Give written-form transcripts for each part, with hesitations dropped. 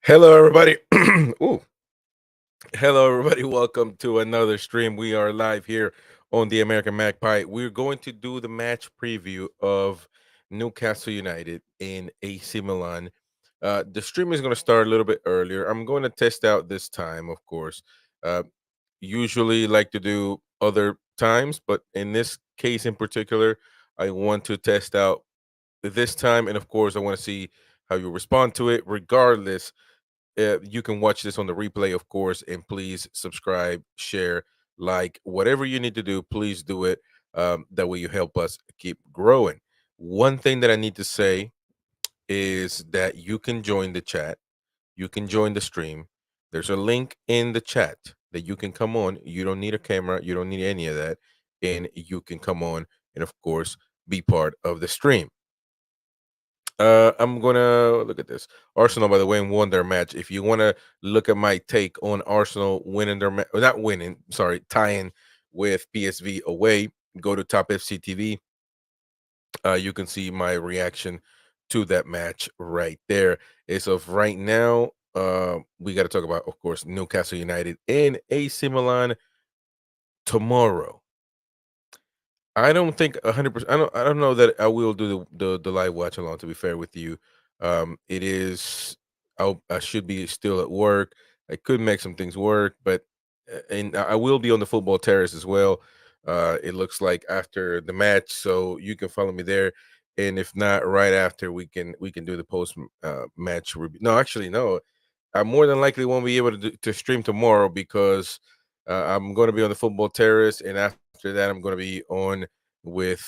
Hello, everybody. Ooh. Hello, everybody. Welcome to another stream. We are live here on the American Magpie. We're going to do the match preview of Newcastle United in AC Milan. The stream is going to start a little bit earlier. I'm going to test out this time, of course. Uh, Usually like to do other times, but in this case in particular, I want to test out this time. And of course, I want to see how you respond to it, regardless. You can watch this on the replay, of course, and please subscribe, share, like, whatever you need to do. Please do it. That way, you help us keep growing. One thing that I need to say is that you can join the chat. You can join the stream. There's a link in the chat that you can come on. You don't need a camera. You don't need any of that, and you can come on and, of course, be part of the stream. I'm gonna look at this. Arsenal, by the way, won their match. If you want to look at my take on Arsenal winning their match, not winning, sorry, tying with PSV away, go to Top FC TV. You can see my reaction to that match right there. As of right now, we got to talk about, of course, Newcastle United and AC Milan tomorrow. I don't think 100%. I don't know that I will do the live watch along. To be fair with you, it is. I should be still at work. I could make some things work, but and I will be on the football terrace as well. It looks like after the match, so you can follow me there. And if not, right after we can do the post match review. No, actually, no. I more than likely won't be able to stream tomorrow because I'm going to be on the football terrace, and after that, I'm going to be on with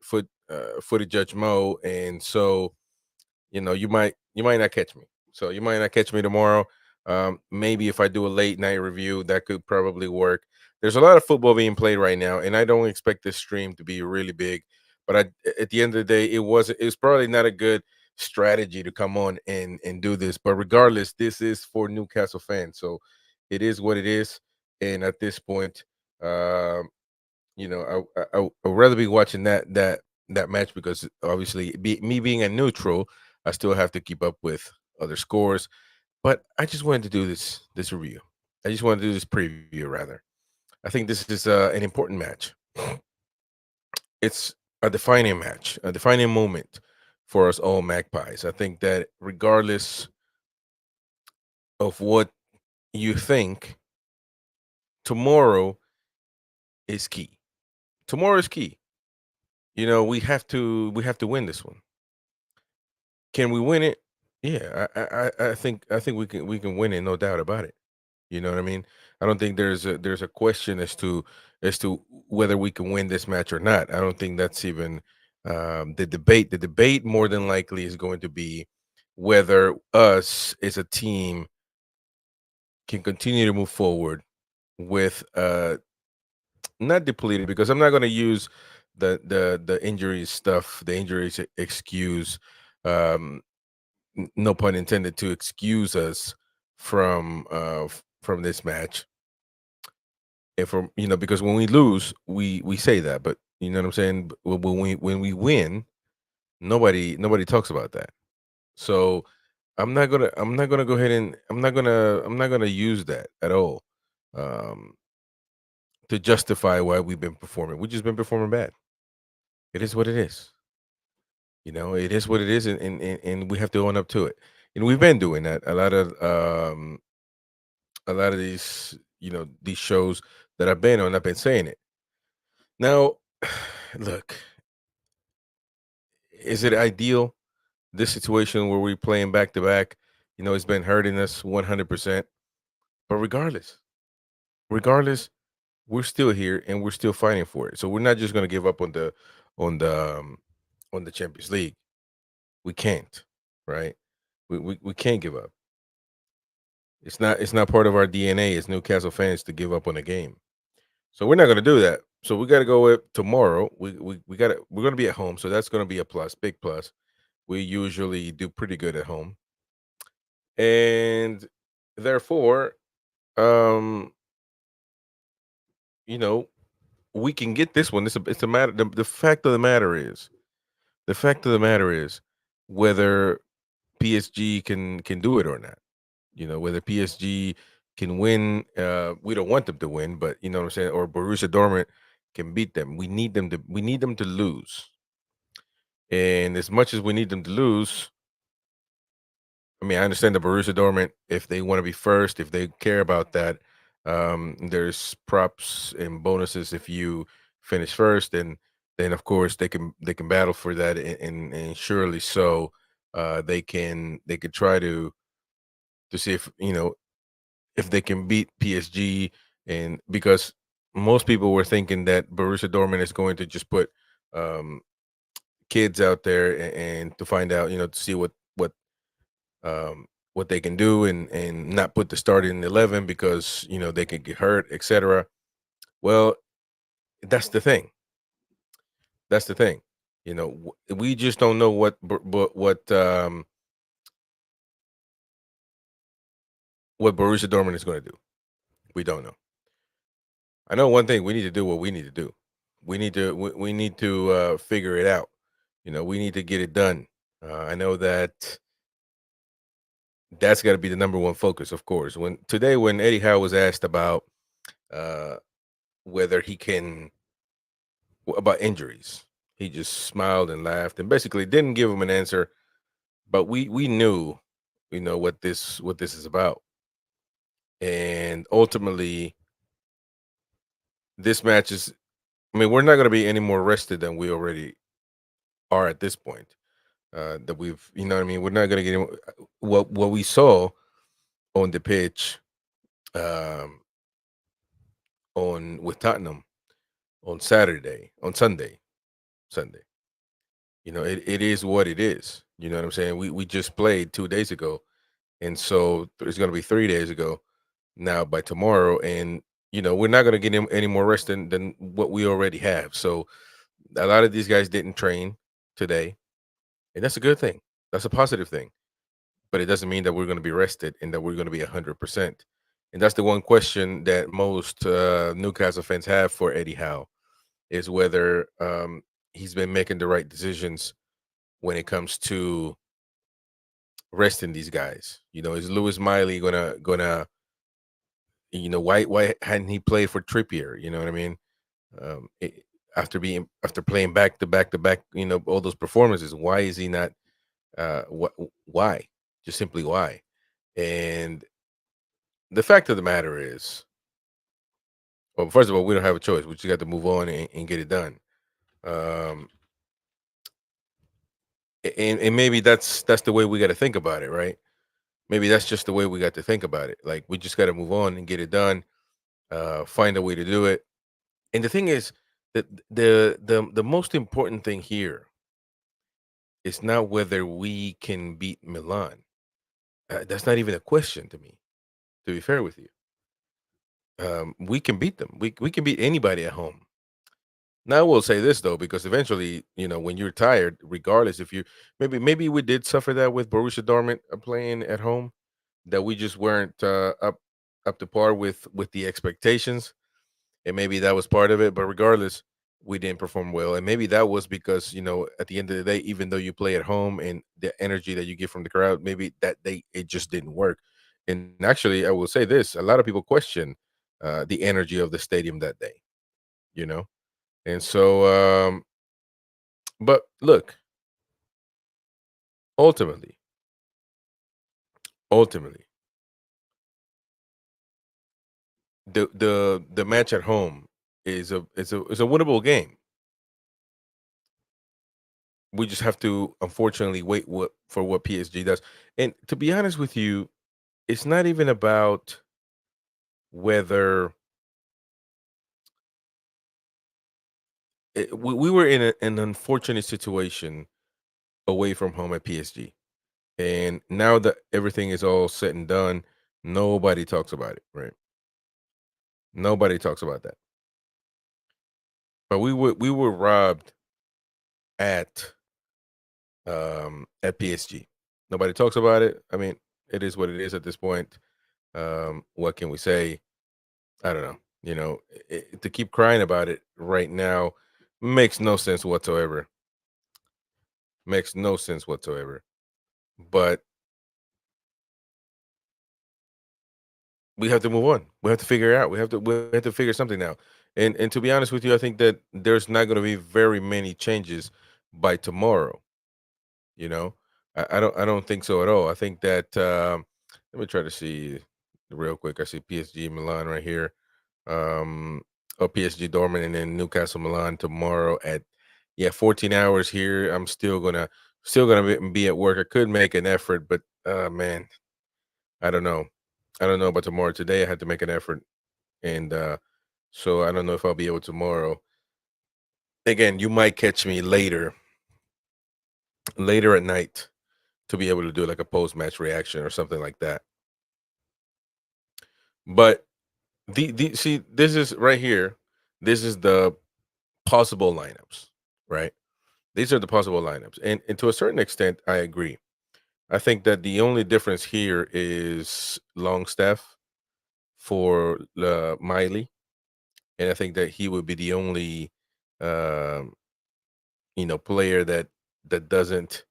footy Judge Mo, and so you might not catch me. So you might not catch me tomorrow. Maybe if I do a late night review, that could probably work. There's a lot of football being played right now, and I don't expect this stream to be really big. But at the end of the day, it was probably not a good strategy to come on and do this. But regardless, this is for Newcastle fans, so it is what it is. And at this point, um, I'd rather be watching that match because obviously, me being a neutral, I still have to keep up with other scores. But I just wanted to do this review. I just wanted to do this preview rather. I think this is an important match. It's a defining match, a defining moment for us all Magpies. I think that regardless of what you think, tomorrow is key. Tomorrow is key. We have to win this one. Can we win it? Yeah, I think we can win it, no doubt about it. You know what I mean? I don't think there's a question as to whether we can win this match or not. I don't think that's even the debate. The debate more than likely is going to be whether us as a team can continue to move forward with not depleted, because I'm not going to use the injuries stuff, the injuries excuse. Um, no pun intended, to excuse us from this match, and from because when we lose, we say that, but you know what I'm saying. When we win, nobody talks about that. So I'm not gonna go ahead and I'm not gonna use that at all, um, to justify why we've been performing. We've just been performing bad. It is what it is. It is what it is, and we have to own up to it. And we've been doing that. A lot of these these shows that I've been on, I've been saying it. Now, look, is it ideal, this situation where we're playing back to back? It's been hurting us 100%. But regardless, we're still here and we're still fighting for it. So we're not just going to give up on the on the Champions League. We can't, right? We can't give up. It's not part of our DNA as Newcastle fans to give up on a game. So we're not going to do that. So we got to go with tomorrow. We're going to be at home, so that's going to be a plus, big plus. We usually do pretty good at home, and therefore, um, you know, we can get this one. It's a matter. The fact of the matter is, the fact of the matter is, whether PSG can do it or not. Whether PSG can win, we don't want them to win, but you know what I'm saying, or Borussia Dortmund can beat them. We need them to lose. And as much as we need them to lose, I mean, I understand the Borussia Dortmund, if they want to be first, if they care about that, there's props and bonuses if you finish first, and then of course they can battle for that, and surely so, they could try to see if they can beat PSG, and because most people were thinking that Borussia Dortmund is going to just put um, kids out there, and to find out, to see um, what they can do, and not put the starting 11 because they could get hurt, etc. Well, that's the thing. That's the thing. We just don't know what Borussia Dortmund is going to do. We don't know. I know one thing: we need to do what we need to do. We need to figure it out. We need to get it done. I know that's got to be the number one focus, of course. When Eddie Howe was asked uh, whether he can about injuries, he just smiled and laughed and basically didn't give him an answer. But we knew, what this is about, and ultimately, this match is. I mean, we're not going to be any more rested than we already are at this point. That we've, what I mean. We're not going to get what we saw on the pitch, um, on with Tottenham on Sunday. It is what it is. You know what I'm saying? We just played 2 days ago, and so it's going to be 3 days ago now by tomorrow, and we're not going to get any more rest than what we already have. So a lot of these guys didn't train today, and that's a good thing. That's a positive thing. But it doesn't mean that we're going to be rested and that we're going to be 100%. And that's the one question that most Newcastle fans have for Eddie Howe, is whether he's been making the right decisions when it comes to resting these guys. Is Lewis Miley gonna why hadn't he played for Trippier? You know what I mean? Um, it, after playing back to back, all those performances, why is he not? Why? Just simply why? And the fact of the matter is, well, first of all, we don't have a choice. We just got to move on and get it done. Um, and maybe that's the way we got to think about it, right? Maybe that's just the way we got to think about it. Like, we just got to move on and get it done. Find a way to do it. And the thing is that the most important thing here is not whether we can beat Milan. That's not even a question to me. To be fair with you, we can beat them. We can beat anybody at home. Now, I will say this though, because eventually, when you're tired, regardless if you maybe we did suffer that with Borussia Dortmund playing at home, that we just weren't up to par with the expectations, and maybe that was part of it. But regardless, we didn't perform well, and maybe that was because at the end of the day, even though you play at home and the energy that you get from the crowd, maybe that day it just didn't work. And actually, I will say this: a lot of people question the energy of the stadium that day. You know, and so, but look, ultimately, ultimately, the match at home is a winnable game. We just have to, unfortunately, wait for what PSG does. And to be honest with you, it's not even about whether we were in an unfortunate situation away from home at PSG, and now that everything is all said and done, nobody talks about it, right? Nobody talks about that. But we were robbed at at PSG. Nobody talks about it. I mean, it is what it is at this point. What can we say? I don't know. To keep crying about it right now makes no sense whatsoever. Makes no sense whatsoever. But we have to move on. We have to figure it out. We have to figure something out. And to be honest with you, I think that there's not going to be very many changes by tomorrow. You know, I don't think so at all. I think that let me try to see real quick. I see PSG Milan right here. PSG Dortmund and then Newcastle Milan tomorrow at, yeah, 14 hours here. I'm still gonna be at work. I could make an effort, but man, I don't know. I don't know about tomorrow. Today I had to make an effort, and so I don't know if I'll be able tomorrow. Again, you might catch me later at night to be able to do like a post match reaction or something like that. But the see, this is right here. This is the possible lineups, right? These are the possible lineups, and to a certain extent, I agree. I think that the only difference here is Longstaff for Miley, and I think that he would be the only, um, player that doesn't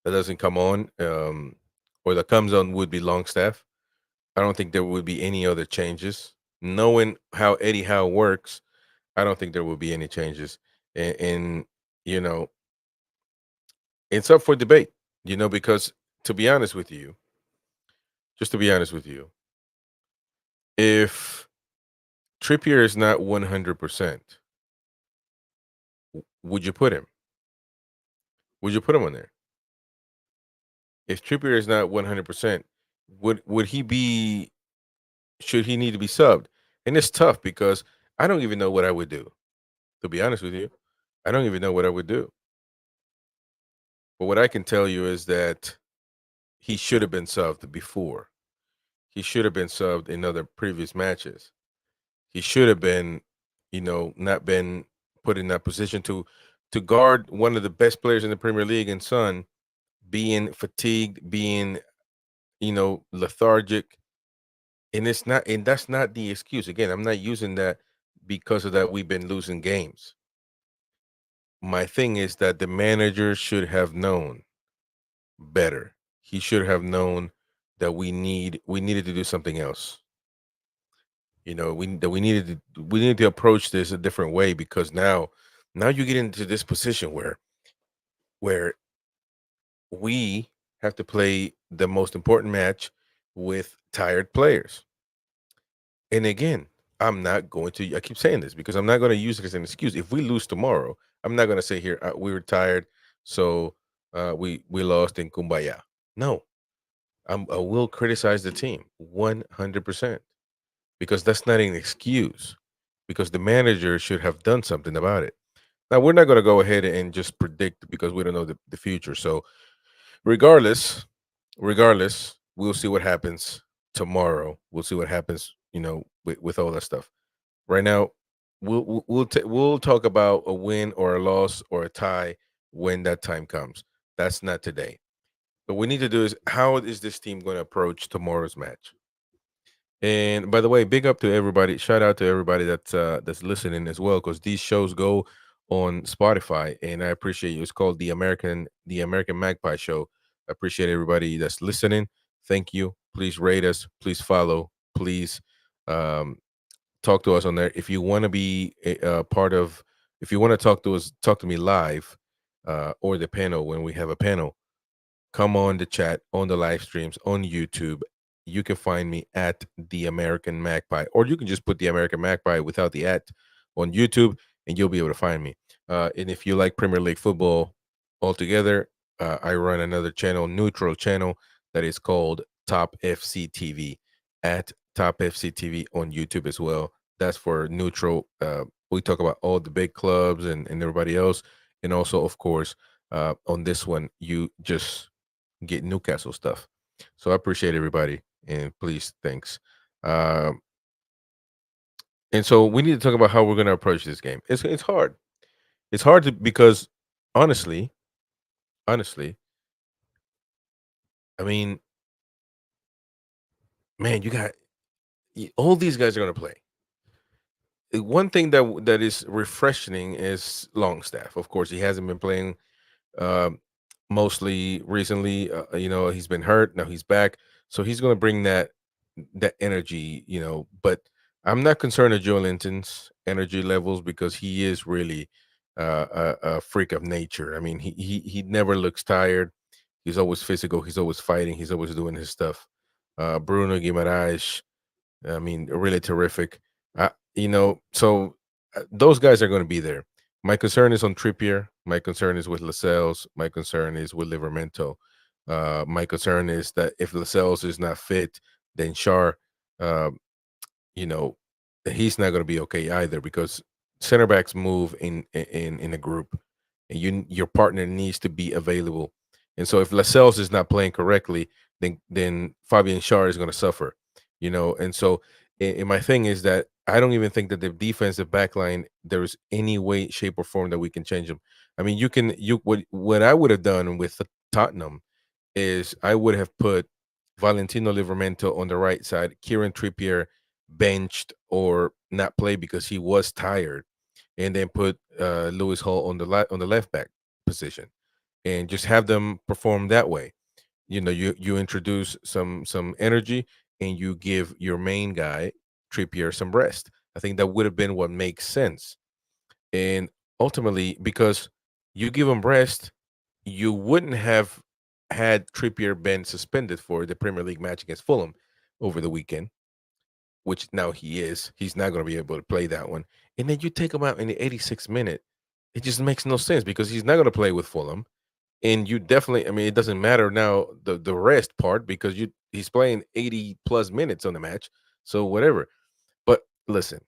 that doesn't come on, or that comes on would be Longstaff. I don't think there would be any other changes. Knowing how Eddie Howe works, I don't think there will be any changes, and you know, it's up for debate. Because to be honest with you, just to be honest with you, if Trippier is not 100%, would you put him? Would you put him on there? If Trippier is not 100%, would he be? Should he need to be subbed? And it's tough because I don't even know what I would do. To be honest with you, I don't even know what I would do. But what I can tell you is that he should have been subbed before. He should have been subbed in other previous matches. He should have been, not been put in that position to guard one of the best players in the Premier League and Son being fatigued, being, lethargic. And that's not the excuse. Again, I'm not using that because of that we've been losing games. My thing is that the manager should have known better. He should have known that we needed to do something else. We needed to approach this a different way because now you get into this position where we have to play the most important match with tired players. And again, I'm not going to. I keep saying this because I'm not going to use it as an excuse. If we lose tomorrow, I'm not going to say here we were tired, so we lost in Kumbaya. No, I will criticize the team 100% because that's not an excuse. Because the manager should have done something about it. Now we're not going to go ahead and just predict because we don't know the future. So regardless, regardless, we'll see what happens tomorrow. We'll see what happens, with all that stuff. Right now, we'll talk about a win or a loss or a tie when that time comes. That's not today. What we need to do is how is this team going to approach tomorrow's match? And by the way, big up to everybody. Shout out to everybody that's listening as well, because these shows go on Spotify, and I appreciate you. It's called the American Magpie Show. I appreciate everybody that's listening. Thank you. Please rate us. Please follow. Please um, talk to us on there. If you want to be a part of, if you want to talk to us, talk to me live, or the panel when we have a panel. Come on the chat, on the live streams, on YouTube. You can find me at the American Magpie, or you can just put the American Magpie without the at on YouTube, and you'll be able to find me. And if you like Premier League football altogether, I run another channel, neutral channel, that is called Top FC TV, at Top FC TV on YouTube as well. That's for neutral. We talk about all the big clubs and everybody else, and also, of course, on this one, you just get Newcastle stuff. So I appreciate everybody, and please, thanks. Um, and so we need to talk about how we're going to approach this game. It's hard. It's hard because honestly, honestly, I mean, man, all these guys are going to play. One thing that is refreshing is Longstaff. Of course, he hasn't been playing um, mostly recently. He's been hurt. Now he's back, so he's going to bring that. that energy, but I'm not concerned with Joe Linton's energy levels because he is really a freak of nature. I mean, he never looks tired. He's always physical. He's always fighting. He's always doing his stuff. Bruno Guimaraes, I mean, really terrific. So those guys are going to be there. My concern is on Trippier. My concern is with Lascelles. My concern is with Livermento. My concern is that if Lascelles is not fit, then Shar, uh, you know, he's not going to be okay either because center backs move in a group, and your partner needs to be available. And so if Lascelles is not playing correctly, then Fabian Shar is going to suffer, And so, and my thing is that I don't even think that the defensive back line there's any way, shape, or form that we can change them. I mean, you what I would have done with Tottenham is I would have put Valentino Livramento on the right side, Kieran Trippier benched or not play because he was tired, and then put Lewis Hall on the left back position, and just have them perform that way. You introduce some energy, and you give your main guy Trippier some rest. I think that would have been what makes sense, and ultimately because you give him rest, you wouldn't have had Trippier been suspended for the Premier League match against Fulham over the weekend, which now he is. He's not going to be able to play that one. And then you take him out in the 86th minute. It just makes no sense because he's not going to play with Fulham. And you definitely, I mean, it doesn't matter now the rest part because he's playing 80 plus minutes on the match. So whatever. But listen,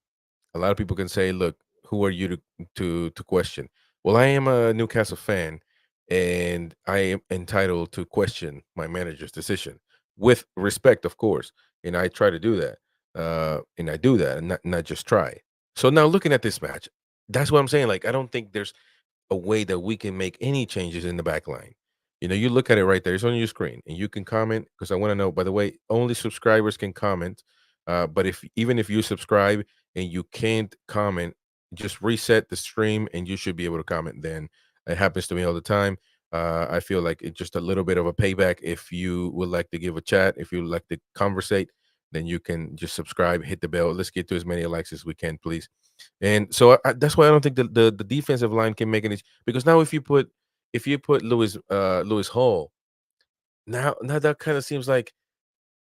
a lot of people can say, "Look, who are you to question?" Well, I am a Newcastle fan, and I am entitled to question my manager's decision with respect, of course. And I try to do that, and I do that, and not just try. So now, looking at this match, that's what I'm saying. Like, I don't think there's a way that we can make any changes in the back line. You look at it right there. It's on your screen, and you can comment because I want to know. By the way, only subscribers can comment. But if even if you subscribe and you can't comment, just reset the stream, and you should be able to comment. Then it happens to me all the time. I feel like it's just a little bit of a payback. If you would like to give a chat, if you would like to conversate, then you can just subscribe, hit the bell. Let's get to as many likes as we can, please. And so that's why I don't think the defensive line can make any because now if you put Lewis Hall, now that kind of seems like,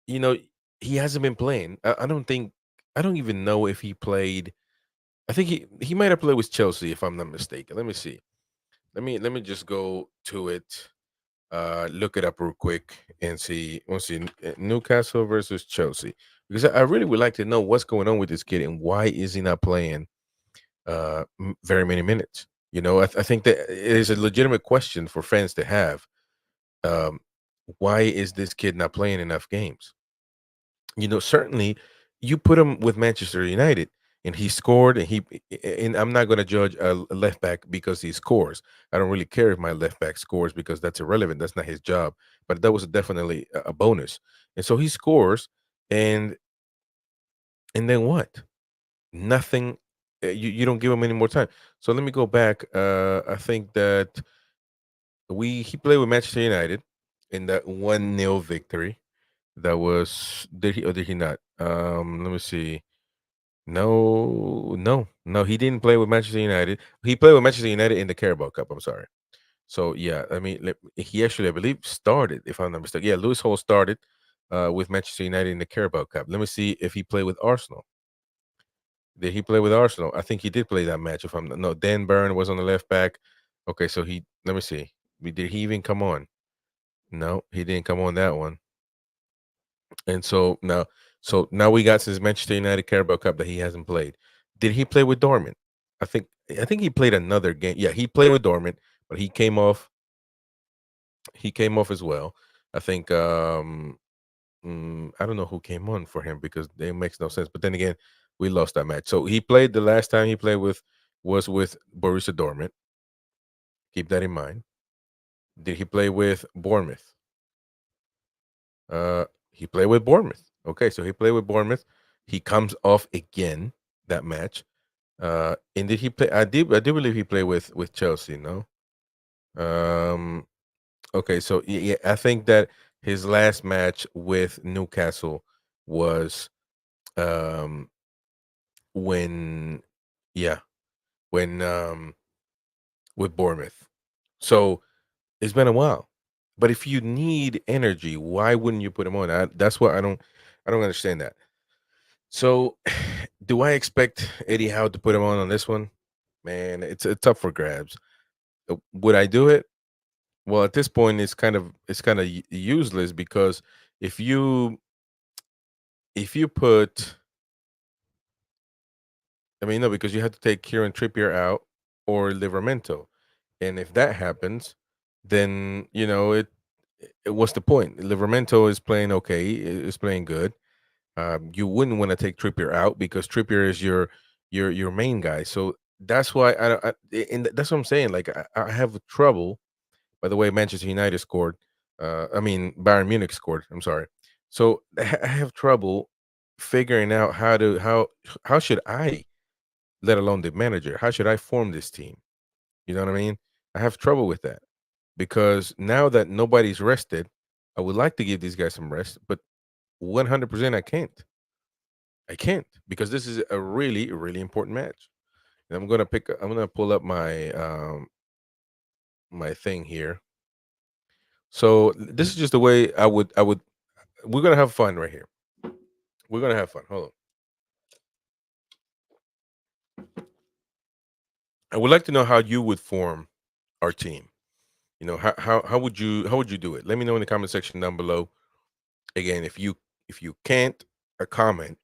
you know, he hasn't been playing. I don't even know if he played. I think he might have played with Chelsea if I'm not mistaken. Let me see. Let me just go to it. Look it up real quick and see. Let's see Newcastle versus Chelsea because I really would like to know what's going on with this kid and why is he not playing very many minutes. I think that it is a legitimate question for fans to have. Um, why is this kid not playing enough games? Certainly, you put him with Manchester United, and he scored, and I'm not going to judge a left back because he scores. I don't really care if my left back scores because that's irrelevant. That's not his job. But that was definitely a bonus, and so he scores, and then what? Nothing. You don't give him any more time. So let me go back. I think that he played with Manchester United in that 1-0 victory. That was did he or did he not? Let me see. No, no, no. He didn't play with Manchester United. He played with Manchester United in the Carabao Cup. I'm sorry. So yeah, I mean, he actually, I believe, started. If I'm not mistaken, yeah, Lewis Hall started with Manchester United in the Carabao Cup. Let me see if he played with Arsenal. Did he play with Arsenal? I think he did play that match. If I'm not, no, Dan Burn was on the left back. Okay, so let me see. Did he even come on? No, he didn't come on that one. And so now we got since Manchester United Carabao Cup that he hasn't played. Did he play with Dortmund? I think he played another game. Yeah, he played with Dortmund, but he came off. He came off as well. I think I don't know who came on for him because it makes no sense. But then again, we lost that match. So he played the last time he played with was with Borussia Dortmund. Keep that in mind. Did he play with Bournemouth? He played with Bournemouth. Okay, so he played with Bournemouth. He comes off again that match. And did he play? I do believe he played with Chelsea. No. Um. Okay, so yeah, I think that his last match with Newcastle was um when yeah, when with Bournemouth. So it's been a while. But if you need energy, why wouldn't you put him on? That's what I don't understand that. So do I expect Eddie Howe to put him on this one? Man, it's up for grabs. Would I do it? Well, at this point, it's kind of useless because if you if you put, I mean, no, because you have to take Kieran Trippier out or Livermento, and if that happens, then what's the point? Livermento is playing okay, is playing good. You wouldn't want to take Trippier out because Trippier is your main guy. So that's why and that's what I'm saying. Like I have trouble. By the way, Manchester United scored. I mean, Bayern Munich scored. I'm sorry. So I have trouble figuring out how should I, let alone the manager, how should I form this team? You know what I mean? I have trouble with that because now that nobody's rested, I would like to give these guys some rest, but 100% I can't. I can't because this is a really, really important match. And I'm gonna pull up my thing here. So this is just the way I would we're gonna have fun right here. We're gonna have fun. Hold on. I would like to know how you would form our team. How would you do it? Let me know in the comment section down below. Again, if you can't comment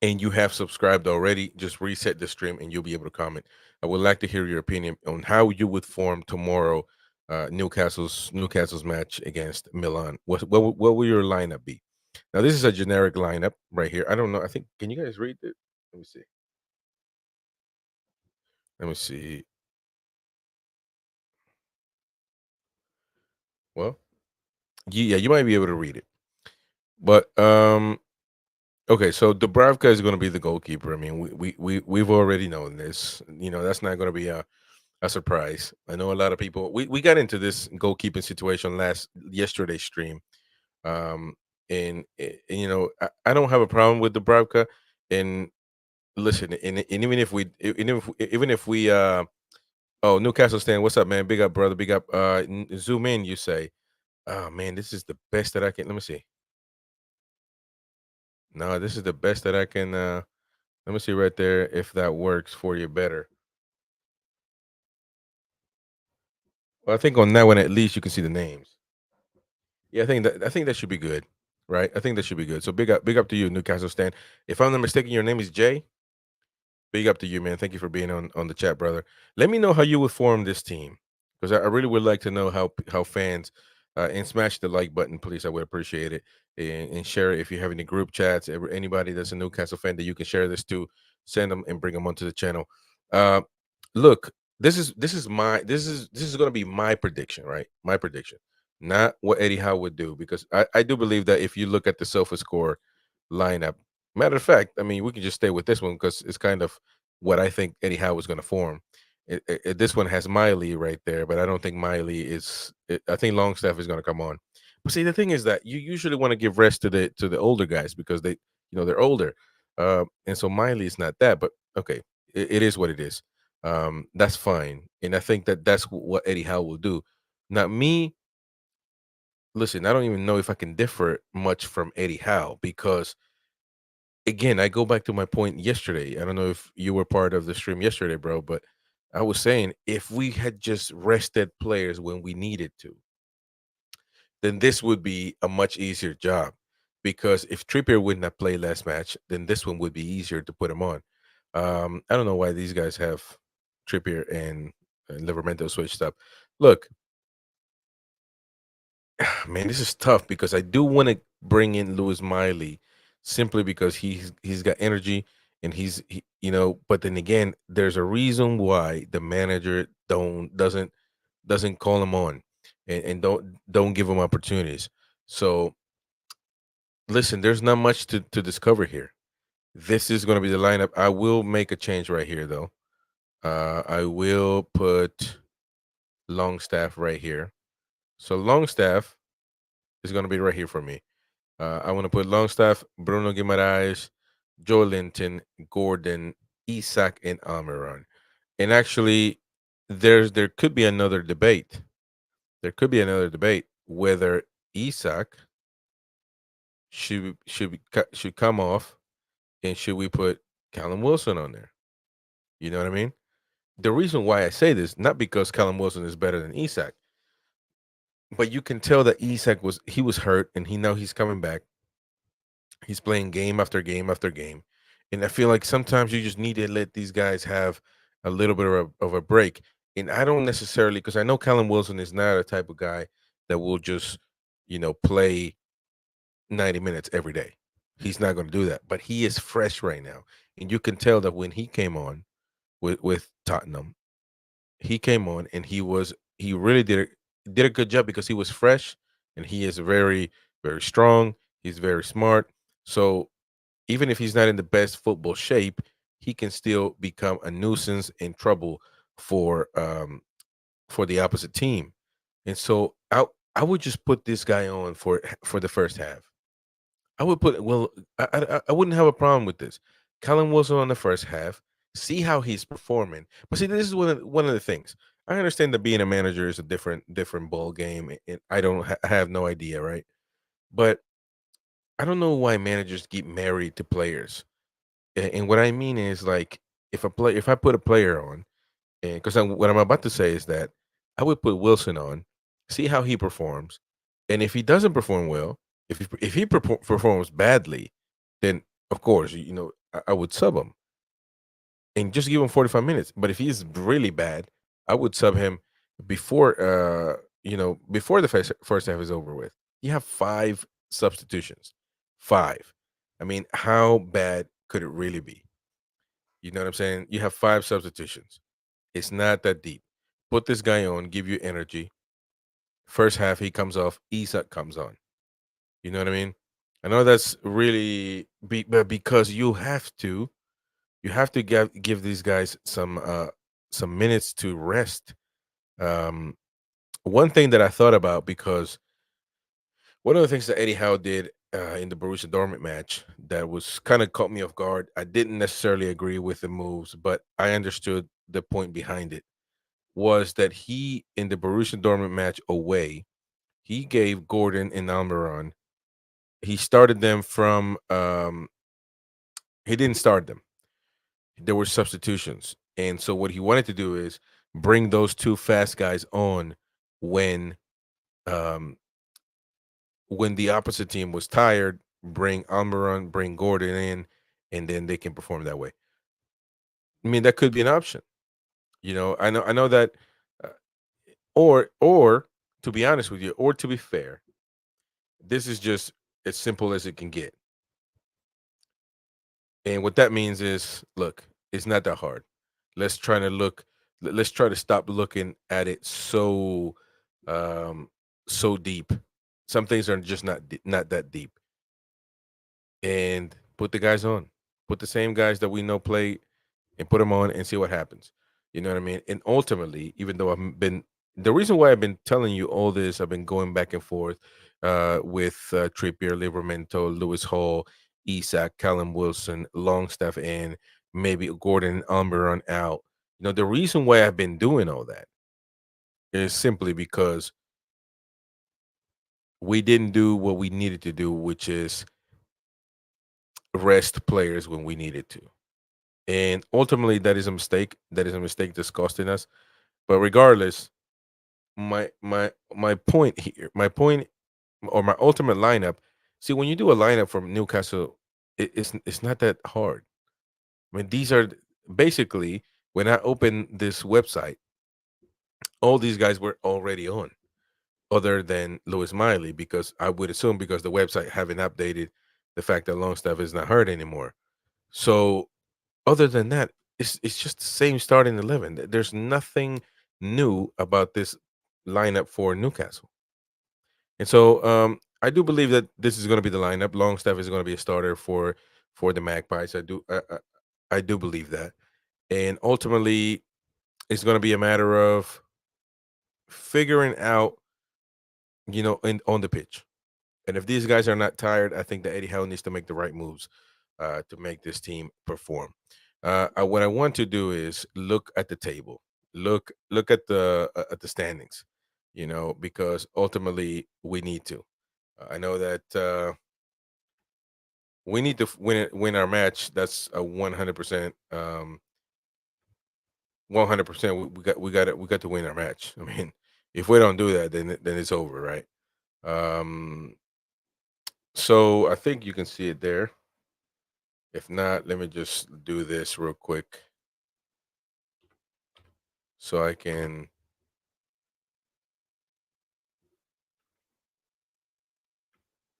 and you have subscribed already, just reset the stream and you'll be able to comment. I would like to hear your opinion on how you would form tomorrow, Newcastle's match against Milan. What will your lineup be? Now, this is a generic lineup right here. I don't know. I think, can you guys read it? Let me see. Let me see. Well, yeah, you might be able to read it. But okay, so Dubravka is going to be the goalkeeper. I mean, we've already known this. That's not going to be a surprise. I know a lot of people. We got into this goalkeeping situation yesterday's stream. Um, and I don't have a problem with Dubravka. And listen, and even if we oh, Newcastle stand, what's up, man? Big up, brother. Big up. Zoom in. You say, oh man, this is the best that I can. Let me see. No, this is the best that I can. Let me see right there if that works for you better. Well, I think on that one at least you can see the names. Yeah, I think that should be good, right? I think that should be good. So big up to you, Newcastle stand. If I'm not mistaken, your name is Jay. Big up to you, man. Thank you for being on the chat, brother. Let me know how you would form this team because I really would like to know how fans and smash the like button, please. I would appreciate it and share it if you have any group chats. Anybody that's a Newcastle fan that you can share this to, send them and bring them onto the channel. Uh, Look, this is going to be my prediction, right? My prediction, not what Eddie Howe would do because I do believe that if you look at the Sofa score lineup. Matter of fact, I mean, we can just stay with this one because it's kind of what I think Eddie Howe was going to form. This one has Miley right there, but I don't think Miley is. I think Longstaff is going to come on. But see, the thing is that you usually want to give rest to the older guys because they're older, and so Miley is not that. But okay, it is what it is. That's fine, and I think that that's what Eddie Howe will do. Not me. Listen, I don't even know if I can differ much from Eddie Howe because again, I go back to my point yesterday. I don't know if you were part of the stream yesterday, bro, but I was saying if we had just rested players when we needed to, then this would be a much easier job. Because if Trippier wouldn't have played last match, then this one would be easier to put him on. I don't know why these guys have Trippier and Livermento switched up. Look, man, this is tough because I do want to bring in Lewis Miley simply because he's got energy and but then again, there's a reason why the manager doesn't call him on and don't give him opportunities. So listen, there's not much to discover here. This is gonna be the lineup. I will make a change right here though. I will put Longstaff right here. So Longstaff is gonna be right here for me. I want to put Longstaff, Bruno Guimaraes, Joe Linton, Gordon, Isak, and Almiron. And actually, there could be another debate. There could be another debate whether Isak should come off, and should we put Callum Wilson on there? You know what I mean? The reason why I say this, not because Callum Wilson is better than Isak, but you can tell that Isak was hurt, and he's coming back. He's playing game after game after game, and I feel like sometimes you just need to let these guys have a little bit of a break. And I don't necessarily, because I know Callum Wilson is not a type of guy that will just play 90 minutes every day. He's not going to do that, but he is fresh right now, and you can tell that when he came on with Tottenham, he came on and he really did a good job because he was fresh, and he is very, very strong. He's very smart. So even if he's not in the best football shape, he can still become a nuisance and trouble for the opposite team. And so I would just put this guy on for the first half. I would put well, I wouldn't have a problem with this. Callum Wilson on the first half, see how he's performing. But see, this is one of the things. I understand that being a manager is a different ball game, and I have no idea, right? But I don't know why managers get married to players. And what I mean is, like, if I put a player on, and because what I'm about to say is that I would put Wilson on, see how he performs, and if he doesn't perform well, if he performs badly, then of course I would sub him and just give him 45 minutes. But if he's really bad, I would sub him before the first half is over with. You have five substitutions, five. I mean, how bad could it really be? You know what I'm saying? You have five substitutions. It's not that deep. Put this guy on, give you energy. First half, he comes off. Isak comes on. You know what I mean? I know that's really, but because you have to give these guys some minutes to rest. Um, One thing that I thought about, because one of the things that Eddie Howe did in the Borussia Dortmund match that was kind of caught me off guard. I didn't necessarily agree with the moves, but I understood the point behind it. Was that he, in the Borussia Dortmund match away, he gave Gordon and Almiron. He started them from. He didn't start them. There were substitutions, and so what he wanted to do is bring those two fast guys on when um, when the opposite team was tired. Bring Almiron, bring Gordon in, and then they can perform that way. I mean, that could be an option. I know that, uh, or to be honest with you, or to be fair, this is just as simple as it can get. And what that means is, look, it's not that hard. Let's try to look. Let's try to stop looking at it um, so deep. Some things are just not that deep. And put the guys on. Put the same guys that we know play, and put them on and see what happens. You know what I mean? And ultimately, even though I've been the reason why I've been telling you all this, I've been going back and forth with Trippier, Livramento, Lewis Hall, Isak, Callum Wilson, Longstaff, and maybe Gordon and Almiron out. The reason why I've been doing all that is simply because we didn't do what we needed to do, which is rest players when we needed to. And ultimately, that is a mistake. That is a mistake that's costing us. But regardless, my point here, my point, or my ultimate lineup. See, when you do a lineup from Newcastle, it's not that hard. I mean, these are basically, when I opened this website, all these guys were already on, other than Lewis Miley, because I would assume because the website haven't updated the fact that Longstaff is not hurt anymore. So other than that, it's just the same starting 11. There's nothing new about this lineup for Newcastle. And so I do believe that this is going to be the lineup. Longstaff is going to be a starter for the Magpies. I do believe that. And ultimately, it's going to be a matter of figuring out, on the pitch. And if these guys are not tired, I think that Eddie Howe needs to make the right moves to make this team perform. What I want to do is look at the table, look at the standings, because ultimately we need to. I know that we need to win our match. That's a 100%. 100%. We got to win our match. I mean, if we don't do that, then it's over, right? Um, so I think you can see it there. If not, let me just do this real quick so I can.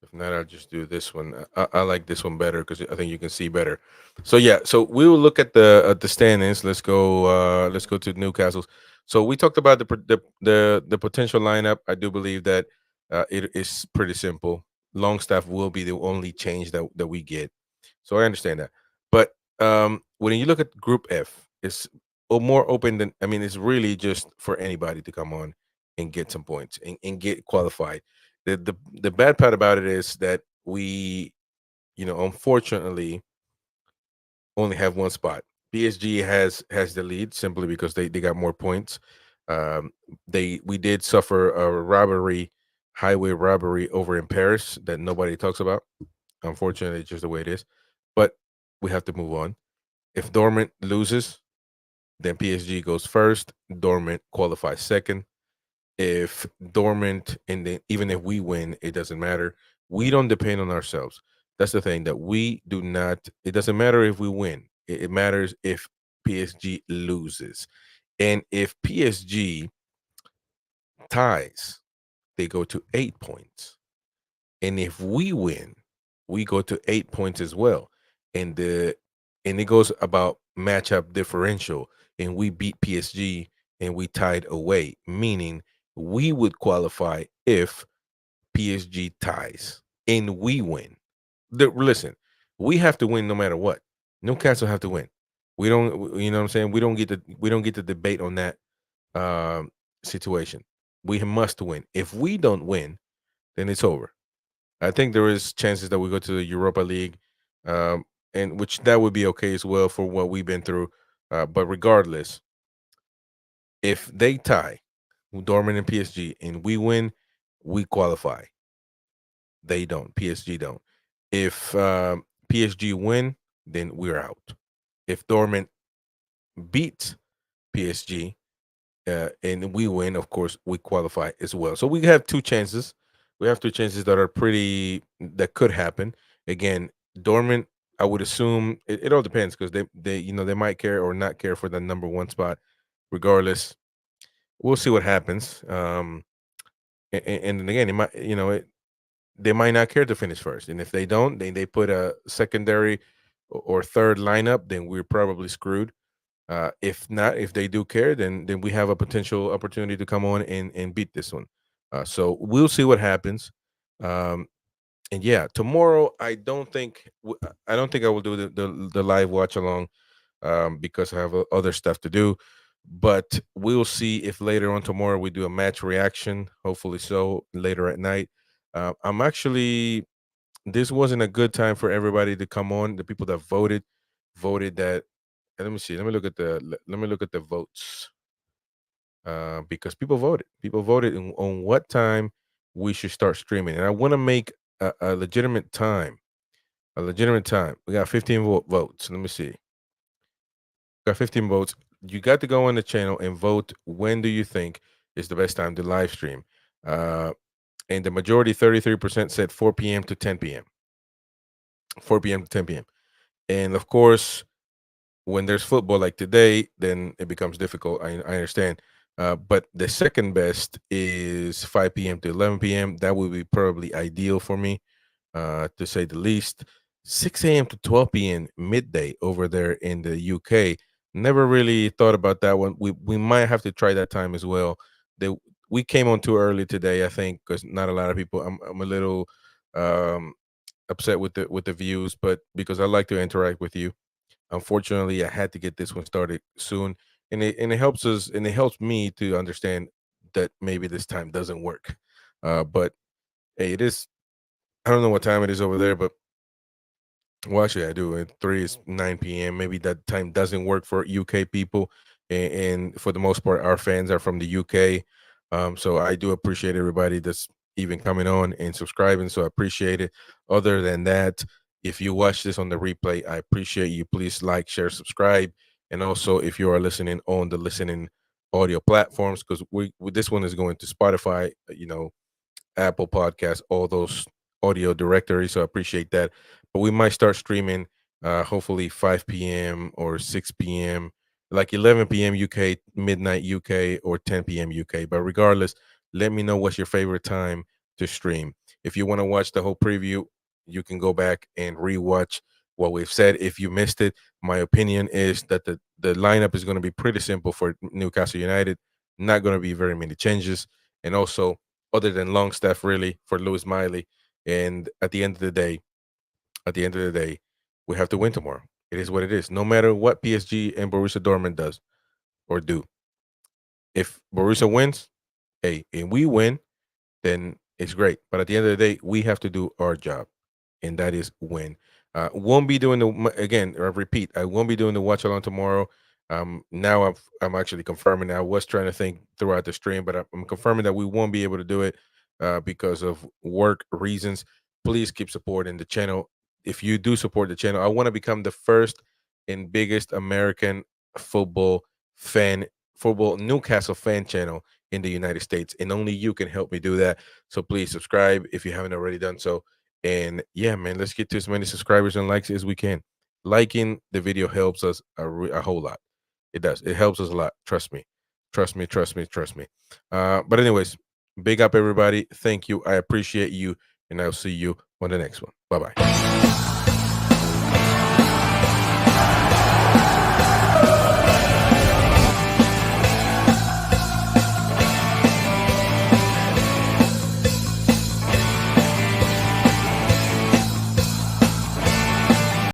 If not, I'll just do this one. I like this one better because I think you can see better. So yeah, so we will look at the standings. Let's go. Let's go to Newcastle's. So we talked about the potential lineup. I do believe that it is pretty simple. Longstaff will be the only change that we get. So I understand that. But when you look at Group F, it's more open than, I mean, it's really just for anybody to come on and get some points and get qualified. The bad part about it is that we, unfortunately only have one spot. PSG has the lead simply because they got more points. Um, they we did suffer a robbery, highway robbery over in Paris that nobody talks about. Unfortunately, it's just the way it is. But we have to move on. If Dortmund loses, then PSG goes first. Dortmund qualifies second. If Dortmund, and then even if we win, it doesn't matter. We don't depend on ourselves. That's the thing, that we do not. It doesn't matter if we win. It matters if PSG loses, and if PSG ties, they go to 8 points. And if we win, we go to 8 points as well. And it goes about matchup differential. And we beat PSG and we tied away, meaning we would qualify if PSG ties and we win. Listen, we have to win no matter what. Newcastle have to win. We don't, you know what I'm saying? We don't get to debate on that situation. We must win. If we don't win, then it's over. I think there is chances that we go to the Europa League, um, and which that would be okay as well for what we've been through. But regardless, if they tie Dortmund and PSG and we win, we qualify. They don't. PSG don't. If PSG win, then we're out. If Dortmund beats PSG, and we win, of course, we qualify as well. So we have two chances. We have two chances that are pretty that could happen. Again, Dortmund, I would assume it all depends because they might care or not care for the number one spot. Regardless, we'll see what happens. And then again, it might they might not care to finish first, and if they don't, then they put a secondary or third lineup, then we're probably screwed. If not, if they do care, then we have a potential opportunity to come on and beat this one. So we'll see what happens. Um, and yeah, tomorrow I don't think I will do the live watch along because I have other stuff to do. But we'll see if later on tomorrow we do a match reaction. Hopefully, so later at night. I'm actually This wasn't a good time for everybody to come on. The people that voted that. And let me see. Let me look at the votes because people voted. People voted on what time we should start streaming, and I want to make a legitimate time. A legitimate time. We got 15 votes. Let me see. Got 15 votes. You got to go on the channel and vote. When do you think is the best time to live stream? Uh, and the majority, 33%, said 4 p.m. to 10 p.m. 4 p.m. to 10 p.m. And of course, when there's football like today, then it becomes difficult. I understand. But the second best is 5 p.m. to 11 p.m. That would be probably ideal for me, to say the least. 6 a.m. to 12 p.m. midday over there in the UK. Never really thought about that one. We might have to try that time as well. They, we came on too early today, I think, because not a lot of people. I'm a little um, upset with the views, but because I like to interact with you. Unfortunately, I had to get this one started soon, and it helps us, and it helps me to understand that maybe this time doesn't work. But hey, it is. I don't know what time it is over there, but well, actually, I do. At 3 is 9 p.m. Maybe that time doesn't work for UK people, and for the most part, our fans are from the UK. So I do appreciate everybody that's even coming on and subscribing. So I appreciate it. Other than that, if you watch this on the replay, I appreciate you. Please like, share, subscribe, and also if you are listening on the listening audio platforms, because this one is going to Spotify. Apple Podcasts, all those audio directories. So I appreciate that. But we might start streaming hopefully 5 p.m. or 6 p.m., like 11 p.m. UK, midnight UK, or 10 p.m. UK. But regardless, let me know what's your favorite time to stream. If you want to watch the whole preview, you can go back and rewatch what we've said. If you missed it, my opinion is that the lineup is going to be pretty simple for Newcastle United. Not going to be very many changes. And also, other than Longstaff, really, for Lewis Miley. And at the end of the day, we have to win tomorrow. It is what it is. No matter what PSG and Borussia Dortmund does or do. If Borussia wins, hey, and we win, then it's great. But at the end of the day, we have to do our job, and that is win. Won't be doing again. I repeat, I won't be doing the watch along tomorrow. Now I'm actually confirming. I was trying to think throughout the stream, but I'm confirming that we won't be able to do it because of work reasons. Please keep supporting the channel. If you do support the channel, I want to become the first and biggest American football fan, football Newcastle fan channel in the United States, and only you can help me do that. So please subscribe if you haven't already done so. And yeah, man, let's get to as many subscribers and likes as we can. Liking the video helps us a whole lot. It does. It helps us a lot. Trust me. Trust me. Trust me. Trust me. But anyways, big up everybody. Thank you. I appreciate you, and I'll see you on the next one. Bye bye.